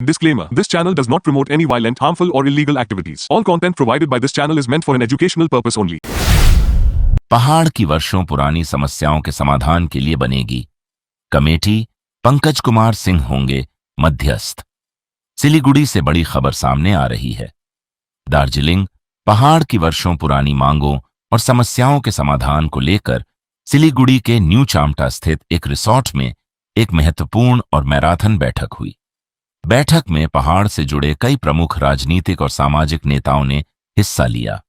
Disclaimer: This channel does not promote any violent, harmful, or illegal activities. All content provided by this channel is meant for an educational purpose only. पहाड़ की वर्षों पुरानी समस्याओं के समाधान के लिए बनेगी कमेटी। पंकज कुमार सिंह होंगे मध्यस्थ। सिलीगुड़ी से बड़ी खबर सामने आ रही है। दार्जिलिंग पहाड़ की वर्षों पुरानी मांगों और समस्याओं के समाधान को लेकर सिलीगुड़ी के न्यू चामटा स्थित एक रिसोर्ट में एक महत्वपूर्ण और मैराथन बैठक हुई। बैठक में पहाड़ से जुड़े कई प्रमुख राजनीतिक और सामाजिक नेताओं ने हिस्सा लिया।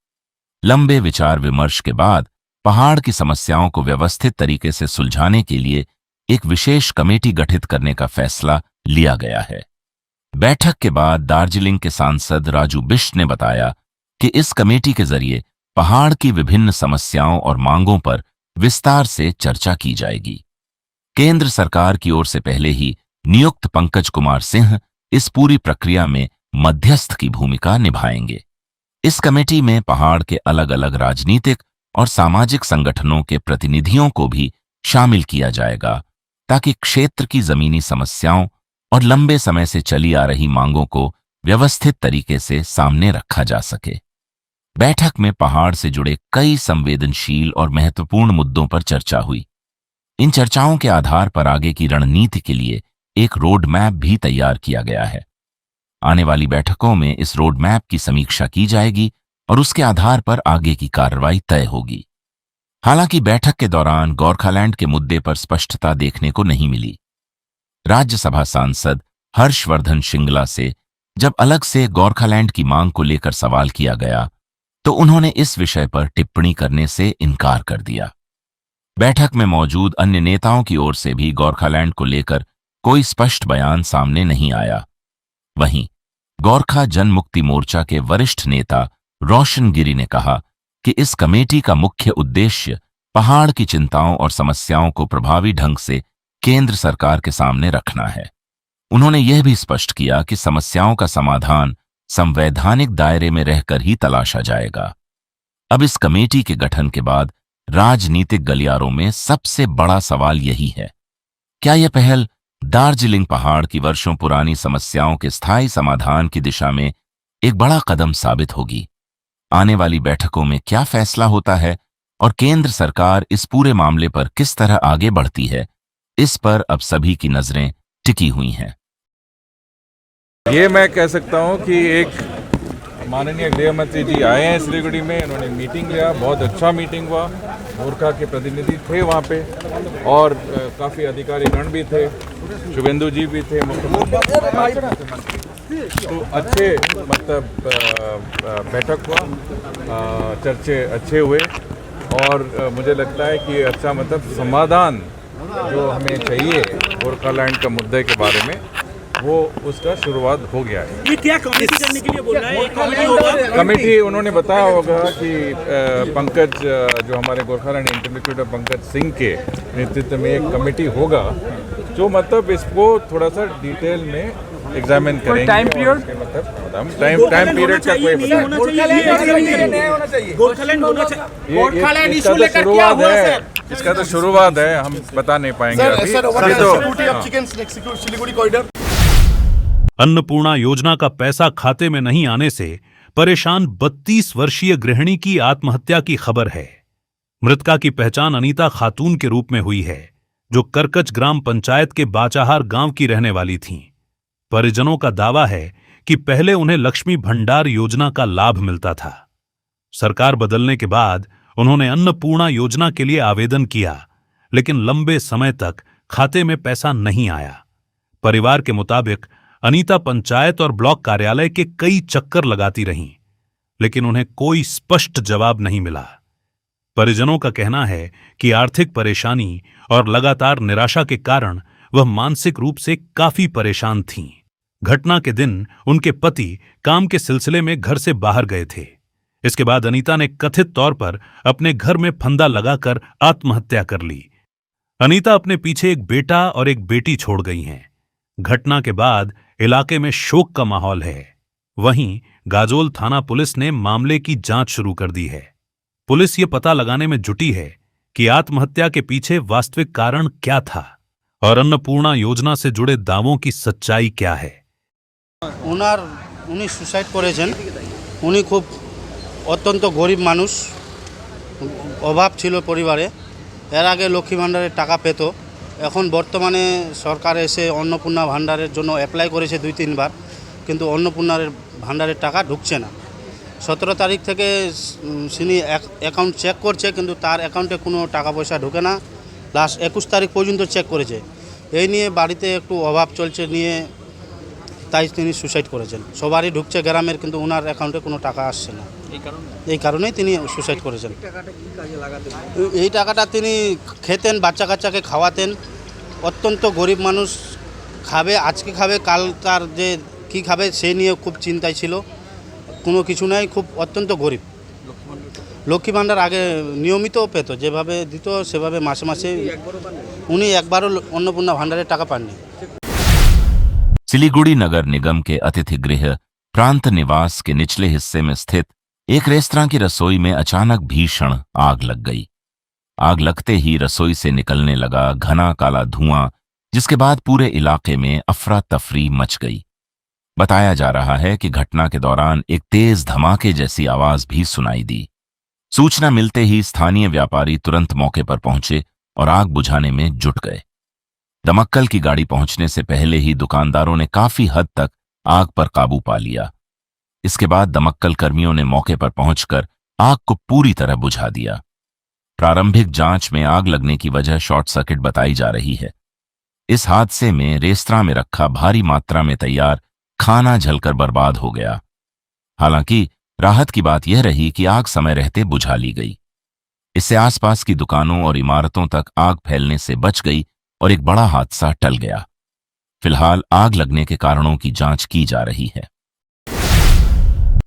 लंबे विचार विमर्श के बाद पहाड़ की समस्याओं को व्यवस्थित तरीके से सुलझाने के लिए एक विशेष कमेटी गठित करने का फैसला लिया गया है। बैठक के बाद दार्जिलिंग के सांसद राजू बिष्ट ने बताया कि इस कमेटी के जरिए पहाड़ की विभिन्न समस्याओं और मांगों पर विस्तार से चर्चा की जाएगी। केंद्र सरकार की ओर से पहले ही नियुक्त पंकज कुमार सिंह इस पूरी प्रक्रिया में मध्यस्थ की भूमिका निभाएंगे। इस कमेटी में पहाड़ के अलग अलग राजनीतिक और सामाजिक संगठनों के प्रतिनिधियों को भी शामिल किया जाएगा, ताकि क्षेत्र की जमीनी समस्याओं और लंबे समय से चली आ रही मांगों को व्यवस्थित तरीके से सामने रखा जा सके। बैठक में पहाड़ से जुड़े कई संवेदनशील और महत्वपूर्ण मुद्दों पर चर्चा हुई। इन चर्चाओं के आधार पर आगे की रणनीति के लिए एक रोड मैप भी तैयार किया गया है। आने वाली बैठकों में इस रोड मैप की समीक्षा की जाएगी और उसके आधार पर आगे की कार्रवाई तय होगी। हालांकि बैठक के दौरान गोरखालैंड के मुद्दे पर स्पष्टता देखने को नहीं मिली। राज्यसभा सांसद हर्षवर्धन श्रृंगला से जब अलग से गोरखालैंड की मांग को लेकर सवाल किया गया तो उन्होंने इस विषय पर टिप्पणी करने से इनकार कर दिया। बैठक में मौजूद अन्य नेताओं की ओर से भी गोरखालैंड को लेकर कोई स्पष्ट बयान सामने नहीं आया। वहीं गोरखा जनमुक्ति मोर्चा के वरिष्ठ नेता रोशन गिरी ने कहा कि इस कमेटी का मुख्य उद्देश्य पहाड़ की चिंताओं और समस्याओं को प्रभावी ढंग से केंद्र सरकार के सामने रखना है। उन्होंने यह भी स्पष्ट किया कि समस्याओं का समाधान संवैधानिक दायरे में रहकर ही तलाशा जाएगा। अब इस कमेटी के गठन के बाद राजनीतिक गलियारों में सबसे बड़ा सवाल यही है, क्या यह पहल दार्जिलिंग पहाड़ की वर्षों पुरानी समस्याओं के स्थायी समाधान की दिशा में एक बड़ा कदम साबित होगी? आने वाली बैठकों में क्या फैसला होता है और केंद्र सरकार इस पूरे मामले पर किस तरह आगे बढ़ती है, इस पर अब सभी की नजरें टिकी हुई हैं। ये मैं कह सकता हूँ कि एक माननीय गृह मंत्री जी आए हैं सिलीगुड़ी में, इन्होंने मीटिंग लिया, बहुत अच्छा मीटिंग हुआ। गोरखा के प्रतिनिधि थे वहाँ पे और काफ़ी अधिकारी गण भी थे, शुभेंदु जी भी थे, मुख्यमंत्री। तो अच्छे मतलब बैठक हुआ, चर्चे अच्छे हुए और मुझे लगता है कि अच्छा मतलब समाधान जो हमें चाहिए गोरखालैंड का मुद्दे के बारे में वो उसका शुरुआत हो गया है। ये क्या कमेटी करने के लिए बोल रहा है? कमेटी होगा? कमेटी उन्होंने बताया होगा कि पंकज जो हमारे गोरखालैंड इंटरलोक्यूटर पंकज सिंह के नेतृत्व में एक कमेटी होगा जो मतलब इसको थोड़ा सा डिटेल में एग्जामिन करेंगे। टाइम पीरियड मतलब टाइम पीरियड का कोई गोरखालैंड इसका तो शुरुआत है, इसका तो शुरुआत है, हम बता नहीं पाएंगे अभी। अन्नपूर्णा योजना का पैसा खाते में नहीं आने से परेशान 32 वर्षीय गृहिणी की आत्महत्या की खबर है। मृतका की पहचान अनीता खातून के रूप में हुई है, जो करकच ग्राम पंचायत के बाचाहार गांव की रहने वाली थीं। परिजनों का दावा है कि पहले उन्हें लक्ष्मी भंडार योजना का लाभ मिलता था। सरकार बदलने के बाद उन्होंने अन्नपूर्णा योजना के लिए आवेदन किया, लेकिन लंबे समय तक खाते में पैसा नहीं आया। परिवार के मुताबिक अनीता पंचायत और ब्लॉक कार्यालय के कई चक्कर लगाती रहीं, लेकिन उन्हें कोई स्पष्ट जवाब नहीं मिला। परिजनों का कहना है कि आर्थिक परेशानी और लगातार निराशा के कारण वह मानसिक रूप से काफी परेशान थीं। घटना के दिन उनके पति काम के सिलसिले में घर से बाहर गए थे। इसके बाद अनीता ने कथित तौर पर अपने घर में फंदा लगाकर आत्महत्या कर ली। अनीता अपने पीछे एक बेटा और एक बेटी छोड़ गई हैं। घटना के बाद इलाके में शोक का माहौल है। वहीं गाजोल थाना पुलिस ने मामले की जांच शुरू कर दी है। पुलिस ये पता लगाने में जुटी है कि आत्महत्या के पीछे वास्तविक कारण क्या था और अन्नपूर्णा योजना से जुड़े दावों की सच्चाई क्या है। উনি সুসাইড করেছেন। উনি খুব অত্যন্ত গরিব মানুষ, অভাব ছিল পরিবারে। এর আগে লক্ষ্মী ভাণ্ডারের টাকা পেত। এখন বর্তমানে সরকার এসে অন্নপূর্ণা ভাণ্ডারের জন্য অ্যাপ্লাই করেছে 2-3 বার, কিন্তু অন্নপূর্ণার ভাণ্ডারের টাকা ঢুকছে না। 17 তারিখ থেকে তিনি অ্যাকাউন্ট চেক করছে, কিন্তু তার অ্যাকাউন্টে কোনো টাকা পয়সা ঢোকে না। লাস্ট 21 তারিখ পর্যন্ত চেক করেছে। এই নিয়ে বাড়িতে একটু অভাব চলছে নিয়ে, তাই তিনি সুসাইড করেছেন। সবারই ঢুকছে গ্রামের, কিন্তু ওনার অ্যাকাউন্টে কোনো টাকা আসছে না। এই কারণেই তিনি সুসাইড করেছেন। এই টাকাটা তিনি খেতেন, বাচ্চা কাচ্চাকে খাওয়াতেন। অত্যন্ত গরিব মানুষ, খাবে আজকে খাবে কাল তার যে কী খাবে সেই নিয়ে খুব চিন্তায় ছিল। কোনো কিছু নাই, খুব অত্যন্ত গরিব। লক্ষ্মী ভাণ্ডার আগে নিয়মিত পেত, যেভাবে দিত সেভাবে মাসে মাসে। উনি একবারও অন্নপূর্ণা ভাণ্ডারের টাকা পাননি। सिलीगुड़ी नगर निगम के अतिथि गृह प्रांत निवास के निचले हिस्से में स्थित एक रेस्तरां की रसोई में अचानक भीषण आग लग गई। आग लगते ही रसोई से निकलने लगा घना काला धुआं, जिसके बाद पूरे इलाके में अफरा तफरी मच गई। बताया जा रहा है कि घटना के दौरान एक तेज धमाके जैसी आवाज भी सुनाई दी। सूचना मिलते ही स्थानीय व्यापारी तुरंत मौके पर पहुंचे और आग बुझाने में जुट गए। दमक्कल की गाड़ी पहुंचने से पहले ही दुकानदारों ने काफी हद तक आग पर काबू पा लिया। इसके बाद दमक्कल कर्मियों ने मौके पर पहुंचकर आग को पूरी तरह बुझा दिया। प्रारंभिक जांच में आग लगने की वजह शॉर्ट सर्किट बताई जा रही है। इस हादसे में रेस्तरां में रखा भारी मात्रा में तैयार खाना जलकर बर्बाद हो गया। हालांकि राहत की बात यह रही कि आग समय रहते बुझा ली गई। इससे आसपास की दुकानों और इमारतों तक आग फैलने से बच गई और एक बड़ा हादसा टल गया। फिलहाल आग लगने के कारणों की जांच की जा रही है।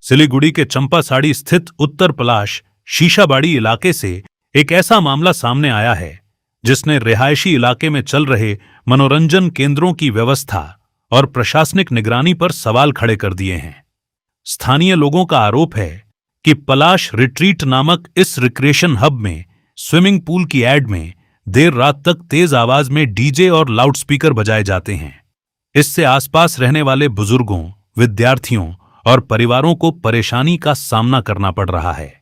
सिलीगुड़ी के चंपासाड़ी स्थित उत्तर पलाश शीशाबाड़ी इलाके से एक ऐसा मामला सामने आया है जिसने रिहायशी इलाके में चल रहे मनोरंजन केंद्रों की व्यवस्था और प्रशासनिक निगरानी पर सवाल खड़े कर दिए हैं। स्थानीय लोगों का आरोप है कि पलाश रिट्रीट नामक इस रिक्रिएशन हब में स्विमिंग पूल की एड में देर रात तक तेज आवाज में डीजे और लाउडस्पीकर बजाए जाते हैं। इससे आसपास रहने वाले बुजुर्गों, विद्यार्थियों और परिवारों को परेशानी का सामना करना पड़ रहा है।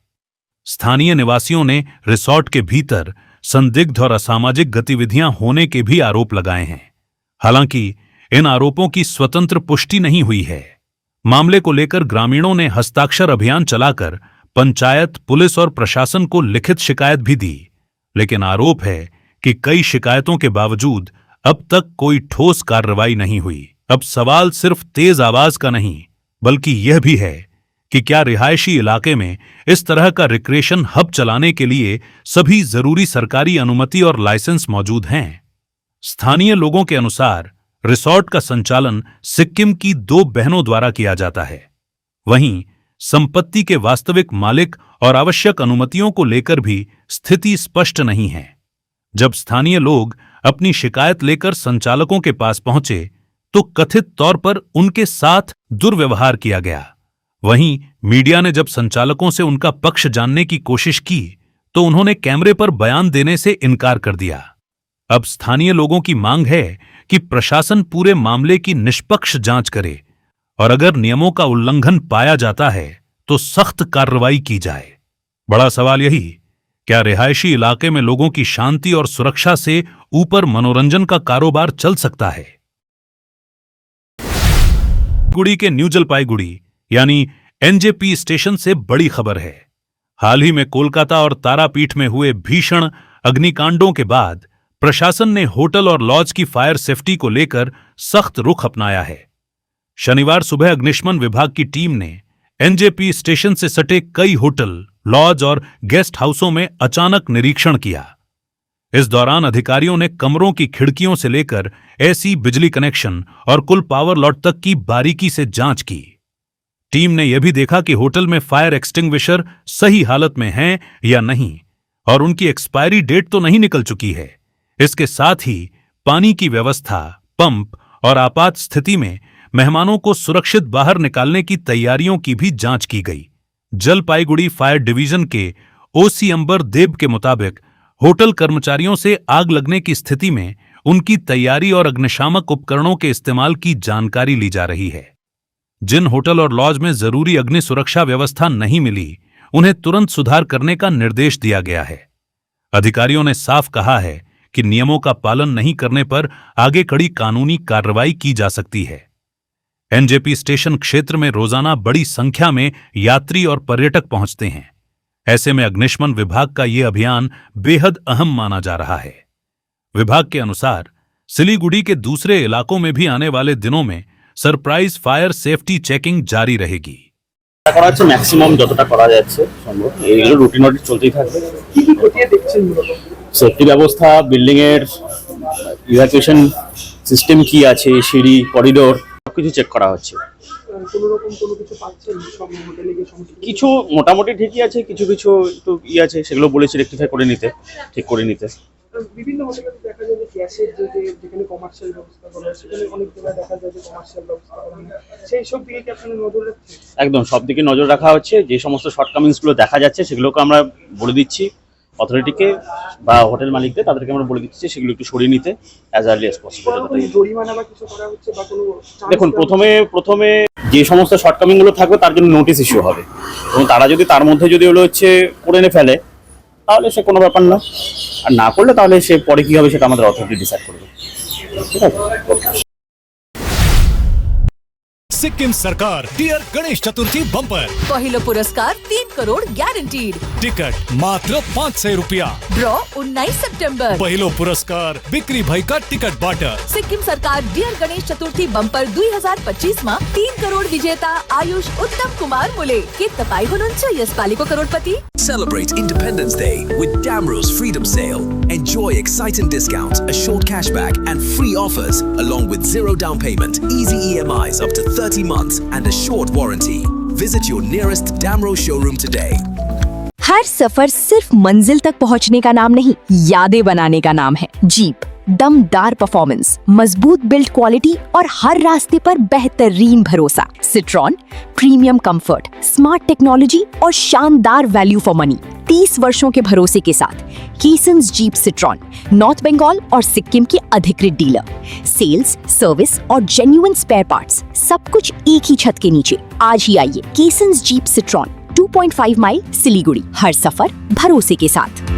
स्थानीय निवासियों ने रिसॉर्ट के भीतर संदिग्ध और असामाजिक गतिविधियां होने के भी आरोप लगाए हैं। हालांकि इन आरोपों की स्वतंत्र पुष्टि नहीं हुई है। मामले को लेकर ग्रामीणों ने हस्ताक्षर अभियान चलाकर पंचायत, पुलिस और प्रशासन को लिखित शिकायत भी दी, लेकिन आरोप है कि कई शिकायतों के बावजूद अब तक कोई ठोस कार्रवाई नहीं हुई। अब सवाल सिर्फ तेज आवाज का नहीं, बल्कि यह भी है कि क्या रिहायशी इलाके में इस तरह का रिक्रिएशन हब चलाने के लिए सभी जरूरी सरकारी अनुमति और लाइसेंस मौजूद हैं। स्थानीय लोगों के अनुसार रिसॉर्ट का संचालन सिक्किम की 2 बहनों द्वारा किया जाता है। वहीं संपत्ति के वास्तविक मालिक और आवश्यक अनुमतियों को लेकर भी स्थिति स्पष्ट नहीं है। जब स्थानीय लोग अपनी शिकायत लेकर संचालकों के पास पहुंचे तो कथित तौर पर उनके साथ दुर्व्यवहार किया गया। वहीं मीडिया ने जब संचालकों से उनका पक्ष जानने की कोशिश की तो उन्होंने कैमरे पर बयान देने से इनकार कर दिया। अब स्थानीय लोगों की मांग है कि प्रशासन पूरे मामले की निष्पक्ष जांच करे और अगर नियमों का उल्लंघन पाया जाता है तो सख्त कार्रवाई की जाए। बड़ा सवाल यही, क्या रिहायशी इलाके में लोगों की शांति और सुरक्षा से ऊपर मनोरंजन का कारोबार चल सकता है? गुड़ी के न्यू जलपाईगुड़ी यानी एनजेपी स्टेशन से बड़ी खबर है। हाल ही में कोलकाता और तारापीठ में हुए भीषण अग्निकांडों के बाद प्रशासन ने होटल और लॉज की फायर सेफ्टी को लेकर सख्त रुख अपनाया है। शनिवार सुबह अग्निशमन विभाग की टीम ने एनजेपी स्टेशन से सटे कई होटल, लॉज और गेस्ट हाउसों में अचानक निरीक्षण किया। इस दौरान अधिकारियों ने कमरों की खिड़कियों से लेकर एसी, बिजली कनेक्शन और कुल पावर लॉट तक की बारीकी से जांच की। टीम ने यह भी देखा कि होटल में फायर एक्सटिंग्विशर सही हालत में हैं या नहीं और उनकी एक्सपायरी डेट तो नहीं निकल चुकी है। इसके साथ ही पानी की व्यवस्था, पंप और आपात स्थिति में मेहमानों को सुरक्षित बाहर निकालने की तैयारियों की भी जांच की गई। जलपाईगुड़ी फायर डिवीजन के ओसी अंबर देब के मुताबिक होटल कर्मचारियों से आग लगने की स्थिति में उनकी तैयारी और अग्निशामक उपकरणों के इस्तेमाल की जानकारी ली जा रही है। जिन होटल और लॉज में जरूरी अग्नि सुरक्षा व्यवस्था नहीं मिली, उन्हें तुरंत सुधार करने का निर्देश दिया गया है। अधिकारियों ने साफ कहा है कि नियमों का पालन नहीं करने पर आगे कड़ी कानूनी कार्रवाई की जा सकती है। एनजेपी स्टेशन क्षेत्र में रोजाना बड़ी संख्या में यात्री और पर्यटक पहुंचते हैं। ऐसे में अग्निशमन विभाग का यह अभियान बेहद अहम माना जा रहा है। विभाग के अनुसार सिलीगुड़ी के दूसरे इलाकों में भी आने वाले दिनों में सरप्राइज फायर सेफ्टी चेकिंग जारी रहेगी। করা হচ্ছে ম্যাক্সিমাম যতটা করা যাচ্ছে সম্ভব, এইগুলো রুটিন অডিট চলতেই থাকবে। কি কি খতিয়ে দেখছেন মূলত? সেফটি ব্যবস্থা, বিল্ডিং এর ইভাকুয়েশন সিস্টেম কি আছে, সিঁড়ি, করিডোর সবকিছু চেক করা হচ্ছে। কোনো রকম কোনো কিছু পাচ্ছেন সব হোটেলে গিয়ে সমস্যা? কিছু মোটামুটি ঠিকই আছে, কিছু কিছু একটু আছে, সেগুলো বলেছি রেকটিফাই করে নিতে, ঠিক করে নিতে। বিভিন্ন হোটেলে দেখা যায় যে গ্যাসের যেখানে কমার্শিয়াল ব্যবস্থা করা হয়, সেখানে অনেক জায়গায় দেখা যায় যে কমার্শিয়াল ব্যবস্থা করা হয় না। সেই সব দিকে কি আপনারা নজর রাখছেন? একদম সব দিকে নজর রাখা হচ্ছে। যে সমস্ত শর্টকামিংসগুলো দেখা যাচ্ছে সেগুলোকে আমরা বলে দিচ্ছি অথরিটিকে বা হোটেল মালিকদের, তাদেরকে আমরা বলে দিচ্ছি সেগুলো একটু সরিয়ে নিতে অ্যাজ আর্লি অ্যাজ পসিবল। জরিমানা বা কিছু করা হচ্ছে বা কোনো? দেখুন, প্রথমে যে সমস্ত শর্টকামিংগুলো থাকবে তার জন্য নোটিশ ইস্যু হবে, এবং তারা যদি তার মধ্যে যদি ওগুলো করে ফেলে তাহলে সে কোনো ব্যাপার না, আর না করলে তাহলে সে পরে কি হবে সেটা আমাদের অথরিটি ডিসাইড করবে। ঠিক আছে। सिक्किम सरकार डियर गणेश चतुर्थी बंपर, पहिलो पुरस्कार 3 करोड़ ग्यारंटीड। टिकट मात्र 500 रुपया। ड्रॉ 19 सितंबर। पहिलो पुरस्कार बिक्री भाई का टिकट बाटर। सिक्किम सरकार डियर गणेश चतुर्थी बम्पर 2025 માં 3 करोड़ विजेता आयुष उत्तम कुमार मुले के तपाई हुनुहुन्छ यसपालिको करोड़पति। Celebrate Independence Day with Damro's Freedom Sale. Enjoy exciting discounts, assured cashback and free offers along with zero down payment, easy EMIs up to 30 months and a short warranty. Visit your nearest Damro showroom today. हर सफर सिर्फ मंजिल तक पहुंचने का नाम नहीं, यादें बनाने का नाम है। जीप, दमदार परफॉर्मेंस, मजबूत बिल्ड क्वालिटी और हर रास्ते पर बेहतरीन भरोसा। Citroen, premium comfort, smart technology और शानदार वैल्यू फॉर मनी। 30 वर्षों के भरोसे के साथ कीसन्स जीप सिट्रॉन, नॉर्थ बंगाल और सिक्किम की अधिकृत डीलर। सेल्स, सर्विस और जेन्युइन स्पेयर पार्ट्स, सब कुछ एक ही छत के नीचे। आज ही आइए कीसन्स जीप सिट्रॉन, 2.5 माइल सिलीगुड़ी। हर सफर भरोसे के साथ।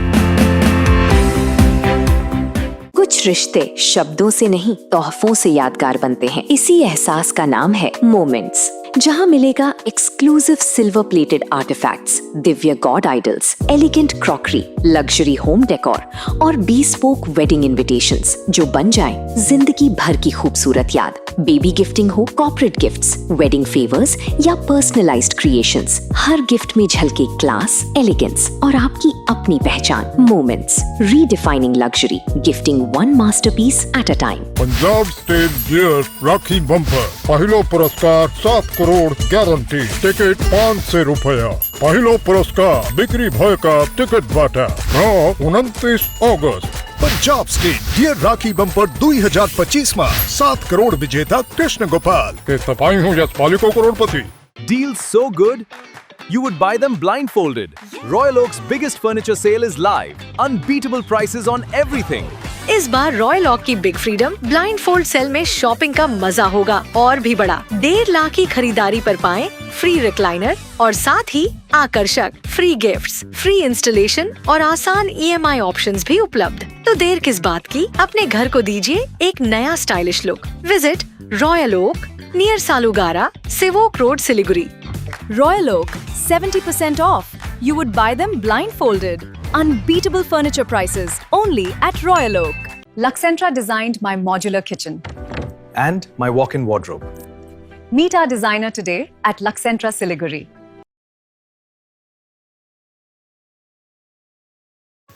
कुछ रिश्ते शब्दों से नहीं, तोहफों से यादगार बनते हैं। इसी एहसास का नाम है मोमेंट्स, जहां मिलेगा एक्सक्लूसिव सिल्वर प्लेटेड आर्टिफैक्ट्स, दिव्य god idols, elegant crockery, luxury home decor और bespoke वेडिंग इनविटेशंस जो बन जाएं जिंदगी भर की खूबसूरत याद। बेबी गिफ्टिंग हो, कॉर्पोरेट गिफ्ट्स, वेडिंग फेवर्स या पर्सनलाइज्ड क्रिएशंस, हर गिफ्ट में झलके क्लास, एलिगेंस और आपकी अपनी पहचान। Moments, redefining luxury, gifting one masterpiece at a time. Punjab state dear Rakhi bumper, पहिलो पुरस्कार 7 करोड़ गारंटी। टिकट 500 रुपया। पहिलो पुरस्कार बिक्री भय का टिकट बाटा। 29 अगस्त। पंजाब स्टेट डियर राखी बंपर 2025 में 7 करोड़ विजेता कृष्ण गोपाल के तपाई हूँ यसपालिको करोड़पति। Deals so good, you would buy them blindfolded. Royal Oak's biggest furniture sale is live. Unbeatable prices on everything. इस बार रॉयल ऑक की बिग फ्रीडम ब्लाइंडफोल्ड सेल में शॉपिंग का मजा होगा और भी बड़ा। 1.5 लाख की खरीदारी पर पाएं फ्री रिक्लाइनर और साथ ही आकर्षक फ्री गिफ्ट्स, फ्री इंस्टॉलेशन और आसान EMI ऑप्शंस भी उपलब्ध। तो देर किस बात की, अपने घर को दीजिए एक नया stylish look. Visit Royal Oak near Salugara, Sevoke road, Siliguri. Royal Oak 70% off. You would buy them blindfolded. Unbeatable furniture prices only at Royal Oak. Luxentra designed my modular kitchen. And my walk-in wardrobe. Meet our designer today at Luxentra Siliguri.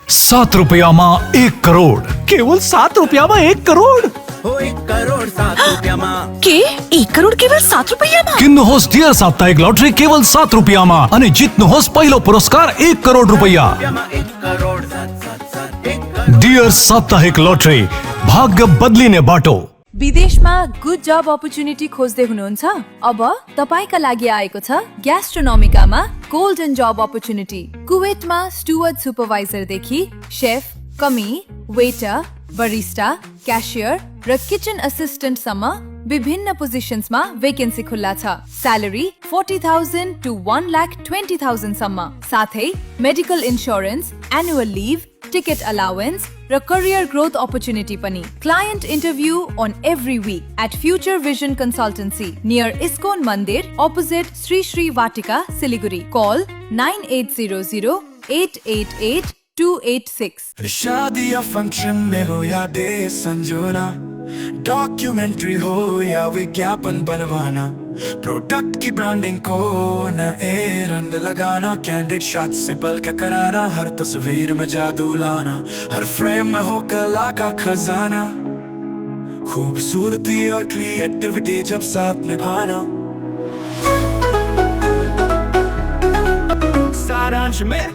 7 रुपया में 1 करोड़। केवल 7 रुपया में 1 करोड़। हो 1 करोड़ 7 रुपया में के 1 करोड़ केवल 7 रुपया में। किन्नु होस डियर साप्ताहिक लॉटरी केवल 7 रुपया में અને જીતનો હોસ પહેલો પુરસ્કાર 1 કરોડ રૂપિયા। 1 करोड़ 7 डियर साप्ताहिक लॉटरी, भाग्य बदलीने बाटो। विदेशमा गुड जब अपर्च्युनिटी खोज्दै हुनुहुन्छ? अब तपाईका लागि आएको छ ग्यास्ट्रोनोमिकामा गोल्डन जब अपर्च्युनिटी। कुवेतमा स्टुवर्ड सुपरभाइजर देखि शेफ, कमी, वेटर, बरिस्टा, क्याशियर र किचन असिस्टेन्ट सम्म विभिन्न पोजिशन्स में वेकेन्सी खुल्ला छ। सैलरी 40,000 to 1,20,000 सम्म, साथै medical insurance, annual leave, ticket allowance र करियर ग्रोथ अपर्च्युनिटी पनि। Client interview on every week at Future Vision Consultancy near ISKCON मंदिर अपोजिट श्री श्री वाटिका सिलीगुड़ी। कॉल 9800 888 286। शादी या फंक्शन में हो या डे संजोना, डॉक्यूमेंट्री हो या विज्ञापन बनवाना, प्रोडक्ट की ब्रांडिंग को नए रंग लगाना, कैंडिड शॉट से बल्कि कराना, हर तस्वीर में जादू लाना, हर फ्रेम में हो कला का खजाना, खूबसूरती और क्रिएटिविटी जब साथ निभाना। सारांश में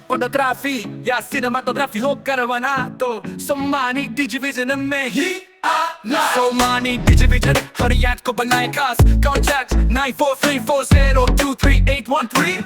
फोटोग्राफी या सिनेमाटोग्राफी हो करवाना तो सोमानी डिजिविजन में ही आना। सोमानी डिजिविजन हर याद को बनाए खास। Contact 9434023813।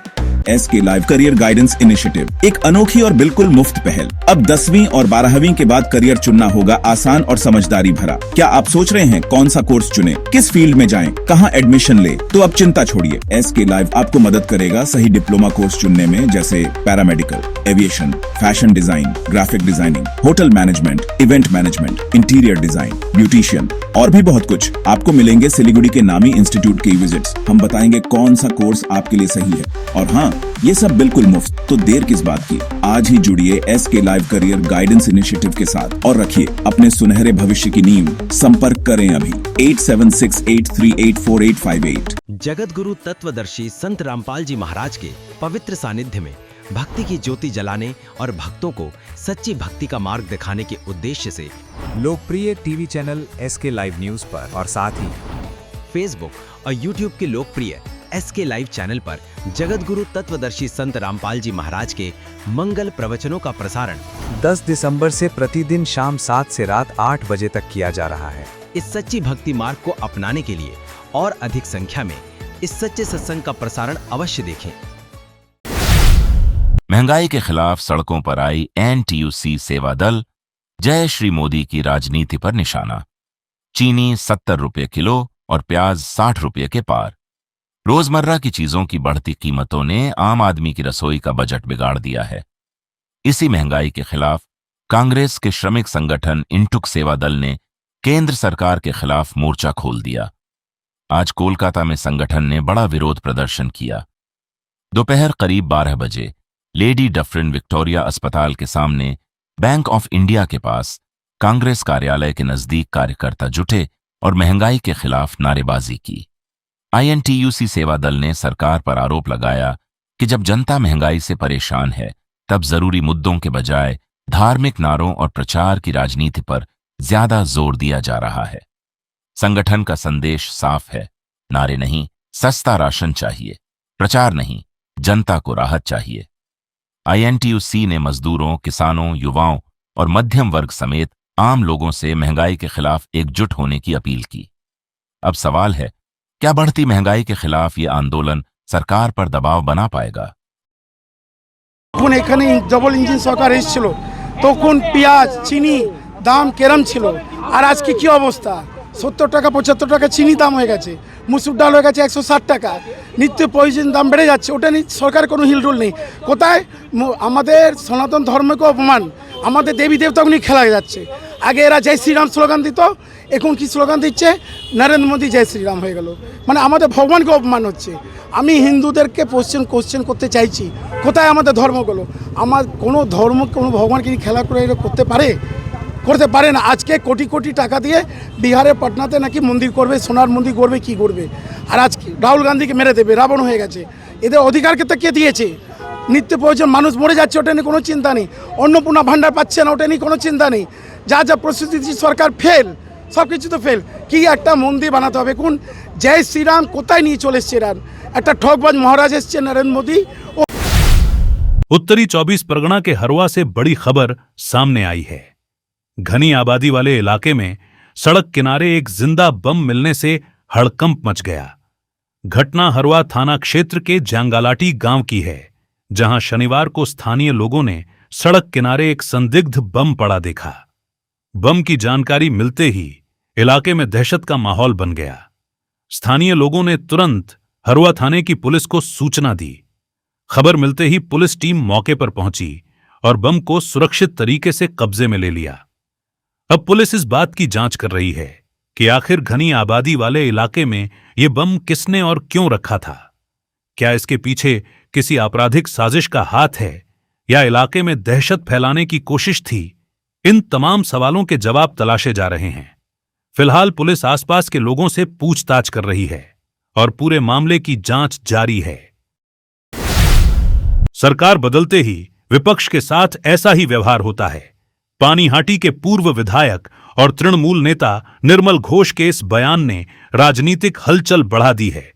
SK live career guidance initiative एक अनोखी और बिल्कुल मुफ्त पहल। अब 10वीं और 12वीं के बाद करियर चुनना होगा आसान और समझदारी भरा। क्या आप सोच रहे हैं कौन सा कोर्स चुने, किस फील्ड में जाएं, कहां एडमिशन ले? तो अब चिंता छोड़िए, SK लाइव आपको मदद करेगा सही डिप्लोमा कोर्स चुनने में, जैसे paramedical, aviation, fashion design, graphic designing, hotel management, event management, interior design, beautician और भी बहुत कुछ। आपको मिलेंगे सिलीगुड़ी के नामी इंस्टीट्यूट के विजिट्स। हम बताएंगे कौन सा कोर्स आपके लिए सही है, और हाँ, ये सब बिल्कुल मुफ्त। तो देर किस बात की, आज ही जुड़िए SK live career guidance initiative के साथ और रखिए अपने सुनहरे भविष्य की नींव। संपर्क करें अभी 8768384858। जगत गुरु तत्वदर्शी संत रामपाल जी महाराज के पवित्र सानिध्य में भक्ति की ज्योति जलाने और भक्तों को सच्ची भक्ति का मार्ग दिखाने के उद्देश्य से लोकप्रिय TV channel SK live news पर और साथ ही फेसबुक और यूट्यूब के लोकप्रिय SK लाइव चैनल पर जगत गुरु तत्वदर्शी संत रामपाल जी महाराज के मंगल प्रवचनों का प्रसारण 10 दिसंबर से प्रतिदिन शाम 7 से रात 8 बजे तक किया जा रहा है। इस सच्ची भक्ति मार्ग को अपनाने के लिए और अधिक संख्या में इस सच्चे सत्संग का प्रसारण अवश्य देखें। महंगाई के खिलाफ सड़कों पर आई NTUC सेवा दल, जय श्री मोदी की राजनीति पर निशाना। चीनी 70 रुपये किलो और प्याज 60 रुपये के पार। रोजमर्रा की चीजों की बढ़ती कीमतों ने आम आदमी की रसोई का बजट बिगाड़ दिया है। इसी महंगाई के खिलाफ कांग्रेस के श्रमिक संगठन इंटुक सेवा दल ने केंद्र सरकार के खिलाफ मोर्चा खोल दिया। आज कोलकाता में संगठन ने बड़ा विरोध प्रदर्शन किया। दोपहर करीब 12 बजे लेडी डफरिन विक्टोरिया अस्पताल के सामने बैंक ऑफ इंडिया के पास कांग्रेस कार्यालय के नजदीक कार्यकर्ता जुटे और महंगाई के खिलाफ नारेबाजी की। INTUC सेवा दल ने सरकार पर आरोप लगाया कि जब जनता महंगाई से परेशान है तब जरूरी मुद्दों के बजाय धार्मिक नारों और प्रचार की राजनीति पर ज्यादा जोर दिया जा रहा है। संगठन का संदेश साफ है, नारे नहीं, सस्ता राशन चाहिए, प्रचार नहीं, जनता को राहत चाहिए। INTUC ने मजदूरों, किसानों, युवाओं और मध्यम वर्ग समेत आम लोगों से महंगाई के खिलाफ एकजुट होने की अपील की। अब सवाल है, क्या बढ़ती महंगाई के खिलाफ ये आंदोलन सरकार पर दबाव बना पाएगा? এখানে ডবল ইঞ্জিন সরকার এসেছিল তখন পেঁয়াজ চিনি দাম কেরম ছিল আর আজকে কি অবস্থা? 70 টাকা 75 টাকা চিনি দাম হয়ে গেছে, মুসুর ডাল হয়ে গেছে 160 টাকা, নিত্য প্রয়োজনীয় দাম বেড়ে যাচ্ছে। ওটা নিয়ে সরকার কোনো হিলডুল নেই। কোথায় আমাদের সনাতন ধর্মকে অপমান, আমাদের দেবী দেবতাকে নিয়ে খেলা যাচ্ছে। আগে এরা জয় শ্রীরাম স্লোগান দিত, এখন কি স্লোগান দিচ্ছে? নরেন্দ্র মোদী জয় শ্রীরাম হয়ে গেল। মানে আমাদের ভগবানকে অপমান হচ্ছে। আমি হিন্দুদেরকে কোশ্চেন করতে চাইছি, কোথায় আমাদের ধর্মগুলো? আমার কোনো ধর্ম কোনো ভগবানকে নিয়ে খেলা করে এরা করতে পারে? করতে পারে না। আজকে কোটি কোটি টাকা দিয়ে বিহারে পাটনাতে নাকি মন্দির করবে, সোনার মন্দির করবে, কি করবে? আর আজকে রাহুল গান্ধীকে মেরে দেবে, রাবণ হয়ে গেছে। এদের অধিকারকে তো কে দিয়েছে? নিত্য প্রয়োজন মানুষ মরে যাচ্ছে, ওটা নিয়ে কোনো চিন্তা নেই। অন্নপূর্ণা ভাণ্ডার পাচ্ছে না, ওটা নিয়ে কোনো চিন্তা নেই। যা যা প্রস্তুতি সরকার ফেল, সব কিছু তো ফেল। কি একটা মন্দির বানাতে হবে? কোন জয় শ্রীরাম কোথায় নিয়ে চলে এসছে এরা? একটা ঠকবাজ মহারাজ এসছে নরেন্দ্র মোদী। उत्तरी 24 परगना के हरवा से बड़ी खबर सामने आई है। घनी आबादी वाले इलाके में सड़क किनारे एक जिंदा बम मिलने से हड़कंप मच गया। घटना हरवा थाना क्षेत्र के जांगालाटी गांव की है, जहां शनिवार को स्थानीय लोगों ने सड़क किनारे एक संदिग्ध बम पड़ा देखा। बम की जानकारी मिलते ही इलाके में दहशत का माहौल बन गया। स्थानीय लोगों ने तुरंत हरुआ थाने की पुलिस को सूचना दी। खबर मिलते ही पुलिस टीम मौके पर पहुंची और बम को सुरक्षित तरीके से कब्जे में ले लिया। अब पुलिस इस बात की जांच कर रही है कि आखिर घनी आबादी वाले इलाके में यह बम किसने और क्यों रखा था। क्या इसके पीछे किसी आपराधिक साजिश का हाथ है या इलाके में दहशत फैलाने की कोशिश थी? इन तमाम सवालों के जवाब तलाशे जा रहे हैं। फिलहाल पुलिस आसपास के लोगों से पूछताछ कर रही है और पूरे मामले की जांच जारी है। सरकार बदलते ही विपक्ष के साथ ऐसा ही व्यवहार होता है। पानीहाटी के पूर्व विधायक और तृणमूल नेता निर्मल घोष के इस बयान ने राजनीतिक हलचल बढ़ा दी है।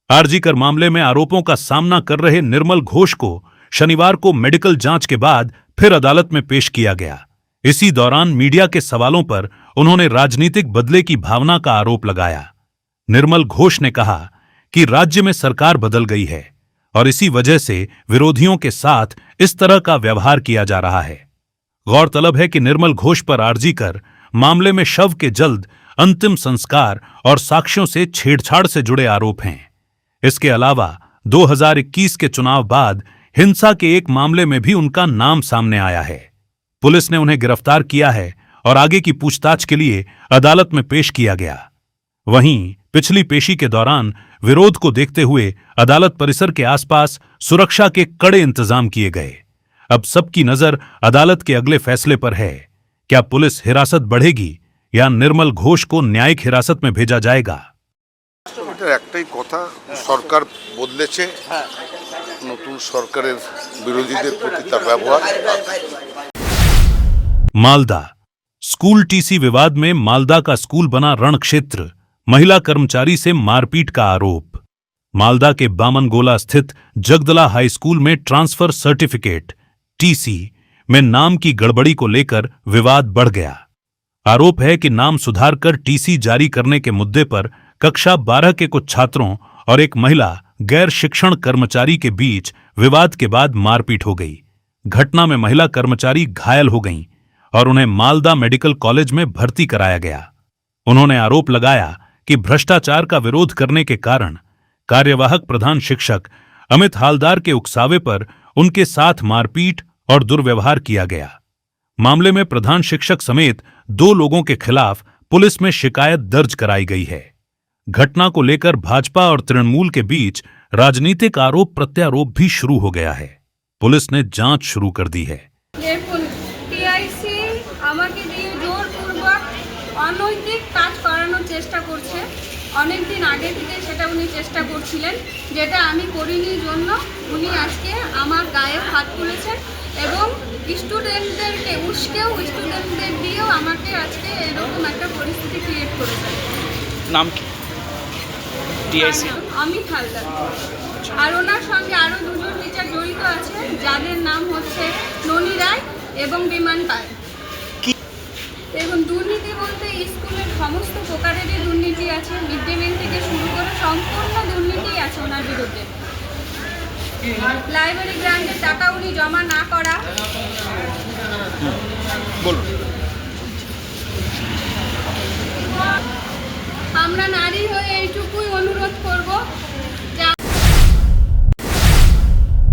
आरजीकर मामले में आरोपों का सामना कर रहे निर्मल घोष को शनिवार को मेडिकल जांच के बाद फिर अदालत में पेश किया गया। इसी दौरान मीडिया के सवालों पर उन्होंने राजनीतिक बदले की भावना का आरोप लगाया। निर्मल घोष ने कहा कि राज्य में सरकार बदल गई है और इसी वजह से विरोधियों के साथ इस तरह का व्यवहार किया जा रहा है। गौरतलब है कि निर्मल घोष पर आरजीकर मामले में शव के जल्द अंतिम संस्कार और साक्ष्यों से छेड़छाड़ से जुड़े आरोप हैं। इसके अलावा 2021 के चुनाव बाद हिंसा के एक मामले में भी उनका नाम सामने आया है। पुलिस ने उन्हें गिरफ्तार किया है और आगे की पूछताछ के लिए अदालत में पेश किया गया। वहीं पिछली पेशी के दौरान विरोध को देखते हुए अदालत परिसर के आसपास सुरक्षा के कड़े इंतजाम किए गए। अब सबकी नजर अदालत के अगले फैसले पर है। क्या पुलिस हिरासत बढ़ेगी या निर्मल घोष को न्यायिक हिरासत में भेजा जाएगा? একটাই কথা, সরকার বদলেছে, নতুন সরকারের বিরোধীদের প্রতি তার ব্যবহার। मालदा स्कूल टीसी विवाद में मालदा का स्कूल बना रण क्षेत्र, महिला कर्मचारी से मारपीट का आरोप। मालदा के बामनगोला स्थित जगदला हाई स्कूल में ट्रांसफर सर्टिफिकेट टीसी में नाम की गड़बड़ी को लेकर विवाद बढ़ गया। आरोप है कि नाम सुधार कर टीसी जारी करने के मुद्दे पर कक्षा 12 के कुछ छात्रों और एक महिला गैर शिक्षण कर्मचारी के बीच विवाद के बाद मारपीट हो गई। घटना में महिला कर्मचारी घायल हो गईं और उन्हें मालदा मेडिकल कॉलेज में भर्ती कराया गया। उन्होंने आरोप लगाया कि भ्रष्टाचार का विरोध करने के कारण कार्यवाहक प्रधान शिक्षक अमित हालदार के उकसावे पर उनके साथ मारपीट और दुर्व्यवहार किया गया। मामले में प्रधान शिक्षक समेत 2 लोगों के खिलाफ पुलिस में शिकायत दर्ज कराई गई है। घटना को लेकर भाजपा और तृणमूल के बीच राजनीतिक आरोप प्रत्यारोप भी शुरू हो गया है। पुलिस ने जांच शुरू कर दी है। টিআইসি আমাকে দিয়ে জোরপূর্বক অনৈতিক কাজ করানোর চেষ্টা করছে। অনেক দিন আগে থেকে সেটা উনি চেষ্টা করছিলেন, যেটা আমি করিনি জন্য উনি আজকে আমার গায়ে হাত তুলেছেন এবং স্টুডেন্টদেরকে উস্কেও স্টুডেন্টদের দিয়েও আমাকে আজকে এরকম একটা পরিস্থিতি ক্রিয়েট করেছেন। নাম কি? টিআইসি অমিত হালদার। আর ওনার সঙ্গে আরও 2 জন টিচার জড়িত আছে, যাদের নাম হচ্ছে ননী রায় এবং বিমান পাল। এবং দুর্নীতি বলতে স্কুলের সমস্ত প্রকারেরই দুর্নীতি আছে, মিড ডে মিল থেকে শুরু করে সম্পূর্ণ দুর্নীতি আছে ওনার বিরুদ্ধে। লাইব্রেরি গ্রান্টের টাকা উনি জমা না করা,